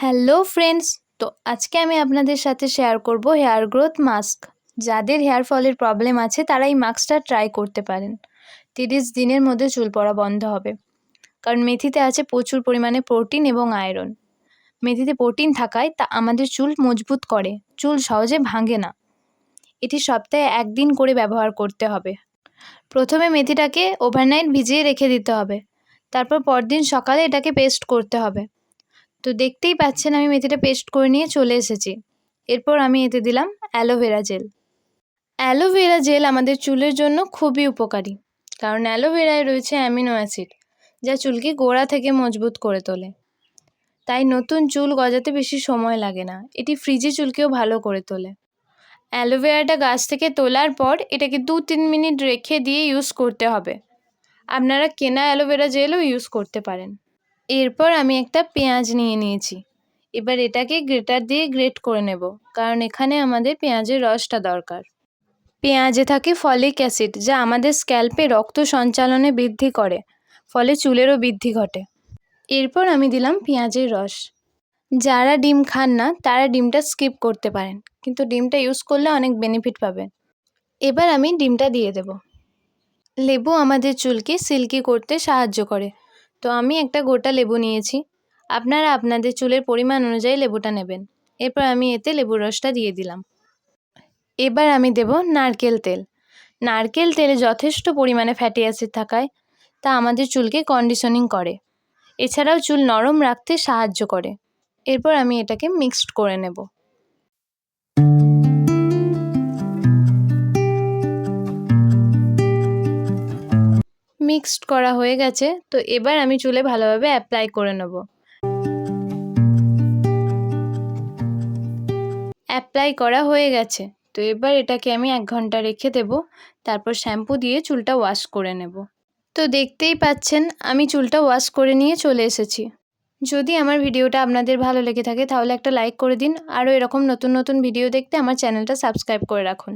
Hello friends, তো আজকে আমি আপনাদের সাথে শেয়ার করব হেয়ার গ্রোথ মাস্ক। যাদের হেয়ার ফলের প্রবলেম আছে তারা এই মাস্কটা ট্রাই করতে পারেন। 30 দিনের মধ্যে চুল পড়া বন্ধ হবে, কারণ মেথিতে আছে প্রচুর পরিমাণে প্রোটিন এবং আয়রন। মেথিতে প্রোটিন থাকায় তা আমাদের চুল মজবুত করে, চুল সহজে ভাঙে না। এটি সপ্তাহে 1 দিন করে ব্যবহার করতে হবে। প্রথমে মেথিটাকে ওভারনাইট ভিজিয়ে রেখে দিতে হবে, তারপর পরদিন সকালে এটাকে পেস্ট করতে হবে। তো দেখতেই পাচ্ছেন আমি মেথিটা পেস্ট করে নিয়ে চলে এসেছি। এরপর আমি এতে দিলাম অ্যালোভেরা জেল। অ্যালোভেরা জেল আমাদের চুলের জন্য খুবই উপকারী, কারণ অ্যালোভেরায় রয়েছে অ্যামিনো অ্যাসিড, যা চুলকে গোড়া থেকে মজবুত করে তোলে। তাই নতুন চুল গজাতে বেশি সময় লাগে না, এটি ফ্রিজে চুলকেও ভালো করে তোলে। অ্যালোভেরাটা গাছ থেকে তোলার পর এটাকে 2-3 মিনিট রেখে দিয়ে ইউজ করতে হবে। আপনারা কেনা অ্যালোভেরা জেলও ইউজ করতে পারেন। এরপর আমি একটা পেঁয়াজ নিয়ে নিয়েছি। এবার এটাকে গ্রেটার দিয়ে গ্রেট করে নেব, কারণ এখানে আমাদের পেঁয়াজের রসটা দরকার। পেঁয়াজে থাকে ফলিক অ্যাসিড, যা আমাদের স্ক্যাল্পে রক্ত সঞ্চালনে বৃদ্ধি করে, ফলে চুলেরও বৃদ্ধি ঘটে। এরপর আমি দিলাম পেঁয়াজের রস। যারা ডিম খান না তারা ডিমটা স্কিপ করতে পারেন, কিন্তু ডিমটা ইউজ করলে অনেক বেনিফিট পাবেন। এবার আমি ডিমটা দিয়ে দেব। লেবু আমাদের চুলকে সিল্কি করতে সাহায্য করে, তো আমি একটা গোটা লেবু নিয়েছি। আপনারা আপনাদের চুলের পরিমাণ অনুযায়ী লেবুটা নেবেন। এরপর আমি এতে লেবুর রসটা দিয়ে দিলাম। এবার আমি দেব নারকেল তেল। নারকেল তেলে যথেষ্ট পরিমাণে ফ্যাটি অ্যাসিড থাকায় তা আমাদের চুলকে কন্ডিশনিং করে, এছাড়াও চুল নরম রাখতে সাহায্য করে। এরপর আমি এটাকে মিক্সড করে নেব। মিক্সড করা হয়ে গেছে, তো এবার আমি চুলে ভালোভাবে অ্যাপ্লাই করে নেব। অ্যাপ্লাই করা হয়ে গেছে, তো এবার এটাকে আমি 1 ঘন্টা রেখে দেব, তারপর শ্যাম্পু দিয়ে চুলটা ওয়াশ করে নেব। তো দেখতেই পাচ্ছেন আমি চুলটা ওয়াশ করে নিয়ে চলে এসেছি। যদি আমার ভিডিওটা আপনাদের ভালো লেগে থাকে তাহলে একটা লাইক করে দিন, আরও এরকম নতুন নতুন ভিডিও দেখতে আমার চ্যানেলটা সাবস্ক্রাইব করে রাখুন।